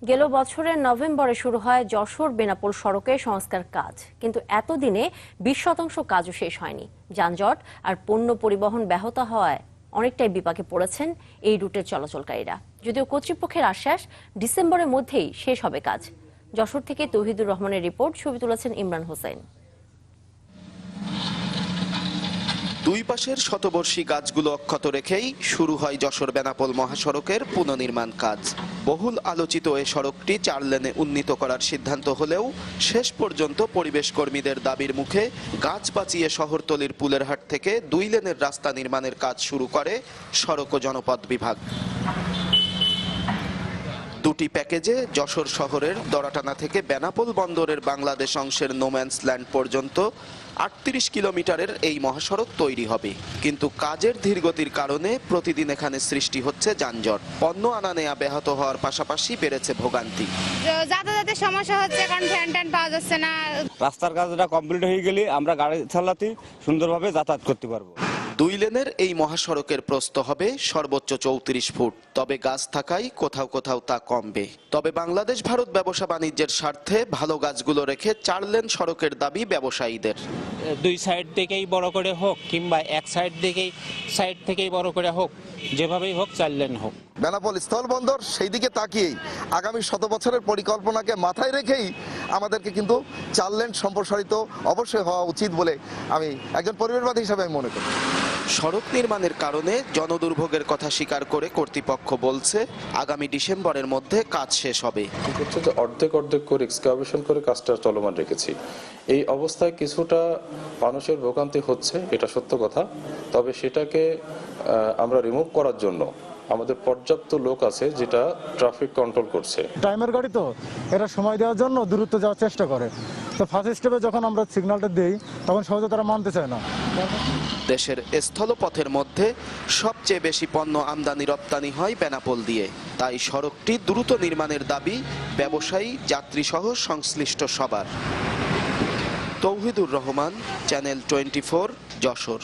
গেল বছরের নভেম্বরে শুরু হয় যশোর বেনাপোল সড়কের সংস্কার কাজ, কিন্তু এতদিনে 20% কাজও শেষ হয়নি। যানজট আর পণ্য পরিবহন ব্যাহত হওয়ায় অনেকটাই বিপাকে পড়েছেন এই রুটের চলাচলকারীরা। যদিও কর্তৃপক্ষের আশ্বাস ডিসেম্বরের মধ্যেই শেষ হবে কাজ। যশোর থেকে তৌহিদুর রহমানের রিপোর্ট, ছবি তুলেছেন ইমরান হোসেন। দুই পাশের শতবর্ষী গাছগুলো অক্ষত রেখেই শুরু হয় যশোর বেনাপোল মহাসড়কের পুনর্নির্মাণ কাজ। বহুল আলোচিত এ সড়কটি 4 লেনে উন্নীত করার সিদ্ধান্ত হলেও শেষ পর্যন্ত পরিবেশ কর্মীদের দাবির মুখে গাছ বাঁচিয়ে শহরতলির পুলেরহাট থেকে 2 লেনের রাস্তা নির্মাণের কাজ শুরু করে সড়ক ও জনপথ বিভাগ। দুটি প্যাকেজে যশোর শহরের দরাটানা থেকে বেনাপোল বন্দরের বাংলাদেশ অংশের নোম্যান্স ল্যান্ড পর্যন্ত 38 কিলোমিটারের এই মহাসড়ক তৈরি হবে, কিন্তু কাজের ধীরগতির কারণে প্রতিদিন এখানে সৃষ্টি হচ্ছে যানজট। পণ্য আনা নেয়া ব্যাহত হওয়ার পাশাপাশি বেড়েছে ভোগান্তি। যাতায়াতের সমস্যা হচ্ছে, কারণ ফ্যান ট্যান পাওয়া যাচ্ছে না। রাস্তার কাজটা কমপ্লিট হয়ে গেলে আমরা গাড়ি চালাতে সুন্দরভাবে যাতায়াত করতে পারবো। 2 লেনের এই মহাসড়কের প্রস্থ হবে সর্বোচ্চ 34 ফুট, তবে গাছ থাকায় কোথাও কোথাও তা কমবে। তবে বাংলাদেশ ভারত ব্যবসা বাণিজ্যের স্বার্থে ভালো গাছগুলো রেখে 4 লেন সড়কের দাবি ব্যবসায়ীদের। 2 সাইড থেকেই বড় করে হোক কিংবা এক সাইড থেকেই বড় করে হোক, যেভাবেই হোক 4 লেন হোক। বেনাপোল স্থলবন্দর সেই দিকে তাকিয়েই আগামী 100 বছরের পরিকল্পনাকে মাথায় রেখেই আমাদেরকে কিন্তু 4 লেন সম্প্রসারিত অবশ্যই হওয়া উচিত বলে আমি একজন পরিবেশবাদী হিসাবে আমি মনে করি। সড়ক নির্মাণের কারণে জনদুর্ভোগের কথা স্বীকার করে কর্তৃপক্ষ বলছে আগামী ডিসেম্বরের মধ্যে কাজ শেষ হবে। হচ্ছে যে অর্ধেক করে এক্সকাভেশন করে কাজটা চলমান রেখেছি। এই অবস্থায় কিছুটা মানুষের ভোগান্তি হচ্ছে, এটা সত্য কথা। তবে সেটাকে আমরা রিমুভ করার জন্য আমাদের পর্যাপ্ত লোক আছে যেটা ট্রাফিক কন্ট্রোল করছে। টাইমের গাড়ি তো এরা সময় দেওয়ার জন্য দূরত্ব যাওয়ার চেষ্টা করে, তো ফার্স্ট স্টেপে যখন আমরা সিগন্যালটা দেই তখন সহজে তারা মানতে চায় না। দেশের স্থলপথের মধ্যে সবচেয়ে বেশি পণ্য আমদানি রপ্তানি হয় বেনাপোল দিয়ে, তাই সড়কটি দ্রুত নির্মাণের দাবি ব্যবসায়ী, যাত্রী সহ সংশ্লিষ্ট সবার। তৌহিদুর রহমান, চ্যানেল 24, যশোর।